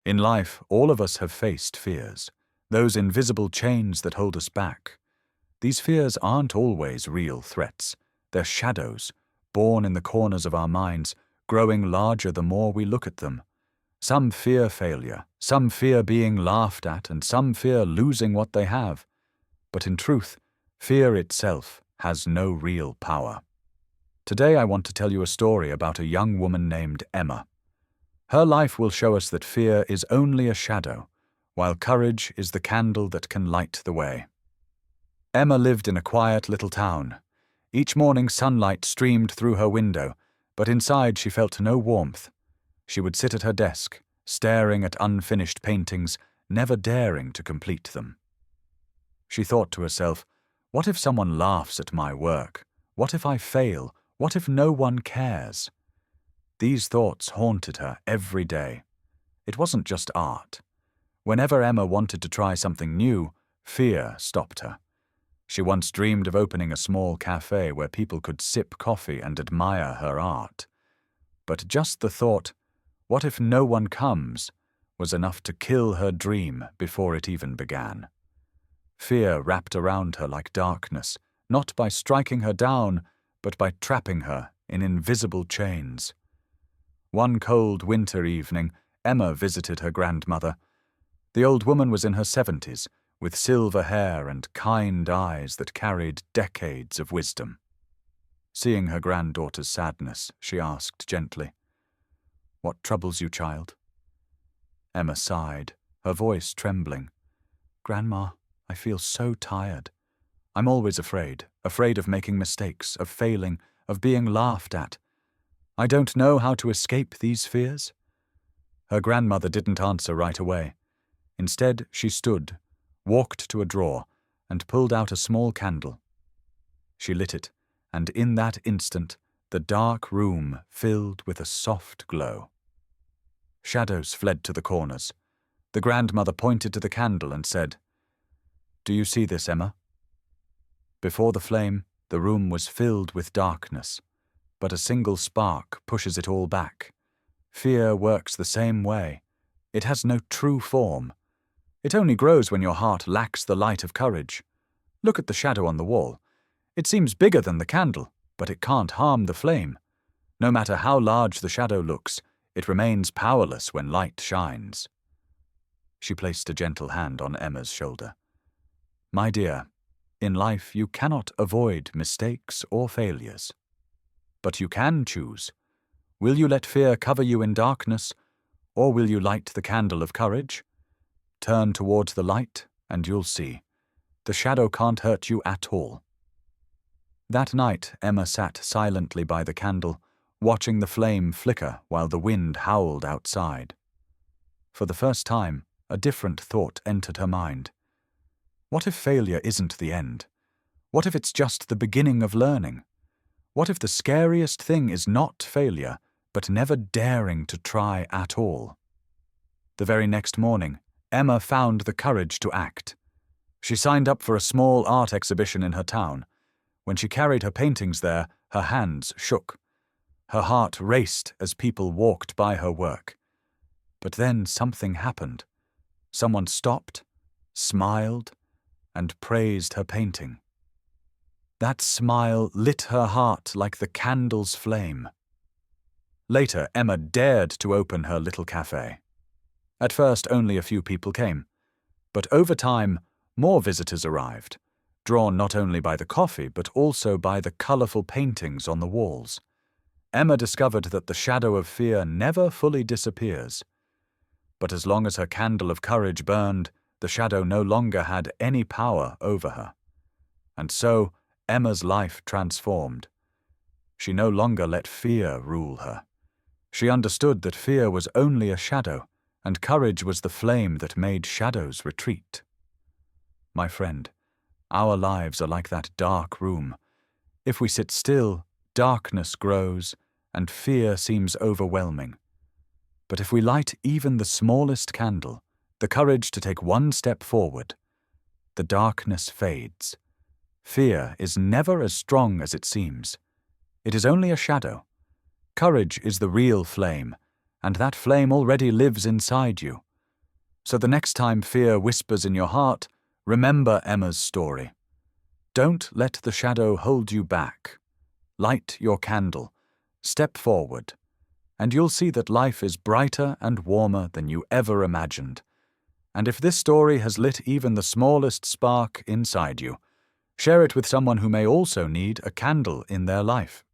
In life, all of us have faced fears, those invisible chains that hold us back. These fears aren't always real threats. They're shadows, born in the corners of our minds, growing larger the more we look at them. Some fear failure, some fear being laughed at, and some fear losing what they have. But in truth, fear itself has no real power. Today I want to tell you a story about a young woman named Emma. Her life will show us that fear is only a shadow, while courage is the candle that can light the way. Emma lived in a quiet little town. Each morning sunlight streamed through her window, but inside she felt no warmth. She would sit at her desk, staring at unfinished paintings, never daring to complete them. She thought to herself, what if someone laughs at my work? What if I fail? What if no one cares? These thoughts haunted her every day. It wasn't just art. Whenever Emma wanted to try something new, fear stopped her. She once dreamed of opening a small cafe where people could sip coffee and admire her art. But just the thought, what if no one comes, was enough to kill her dream before it even began. Fear wrapped around her like darkness, not by striking her down, but by trapping her in invisible chains. One cold winter evening, Emma visited her grandmother. The old woman was in her 70s, with silver hair and kind eyes that carried decades of wisdom. Seeing her granddaughter's sadness, she asked gently, "What troubles you, child?" Emma sighed, her voice trembling. "Grandma, I feel so tired. I'm always afraid of making mistakes, of failing, of being laughed at. I don't know how to escape these fears." Her grandmother didn't answer right away. Instead, she stood, walked to a drawer, and pulled out a small candle. She lit it, and in that instant, the dark room filled with a soft glow. Shadows fled to the corners. The grandmother pointed to the candle and said, "Do you see this, Emma?" Before the flame, the room was filled with darkness, but a single spark pushes it all back. Fear works the same way. It has no true form. It only grows when your heart lacks the light of courage. Look at the shadow on the wall. It seems bigger than the candle, but it can't harm the flame. No matter how large the shadow looks, it remains powerless when light shines. She placed a gentle hand on Emma's shoulder. "My dear, in life you cannot avoid mistakes or failures. But you can choose. Will you let fear cover you in darkness, or will you light the candle of courage? Turn towards the light, and you'll see. The shadow can't hurt you at all." That night, Emma sat silently by the candle, watching the flame flicker while the wind howled outside. For the first time, a different thought entered her mind. What if failure isn't the end? What if it's just the beginning of learning? What if the scariest thing is not failure, but never daring to try at all? The very next morning, Emma found the courage to act. She signed up for a small art exhibition in her town. When she carried her paintings there, her hands shook. Her heart raced as people walked by her work. But then something happened. Someone stopped, smiled, and praised her painting. That smile lit her heart like the candle's flame. Later, Emma dared to open her little cafe. At first, only a few people came. But over time, more visitors arrived, drawn not only by the coffee but also by the colorful paintings on the walls. Emma discovered that the shadow of fear never fully disappears. But as long as her candle of courage burned, the shadow no longer had any power over her. And so, Emma's life transformed. She no longer let fear rule her. She understood that fear was only a shadow, and courage was the flame that made shadows retreat. My friend, our lives are like that dark room. If we sit still, darkness grows, and fear seems overwhelming. But if we light even the smallest candle, the courage to take one step forward, the darkness fades. Fear is never as strong as it seems. It is only a shadow. Courage is the real flame, and that flame already lives inside you. So the next time fear whispers in your heart, remember Emma's story. Don't let the shadow hold you back. Light your candle, step forward, and you'll see that life is brighter and warmer than you ever imagined. And if this story has lit even the smallest spark inside you, share it with someone who may also need a candle in their life.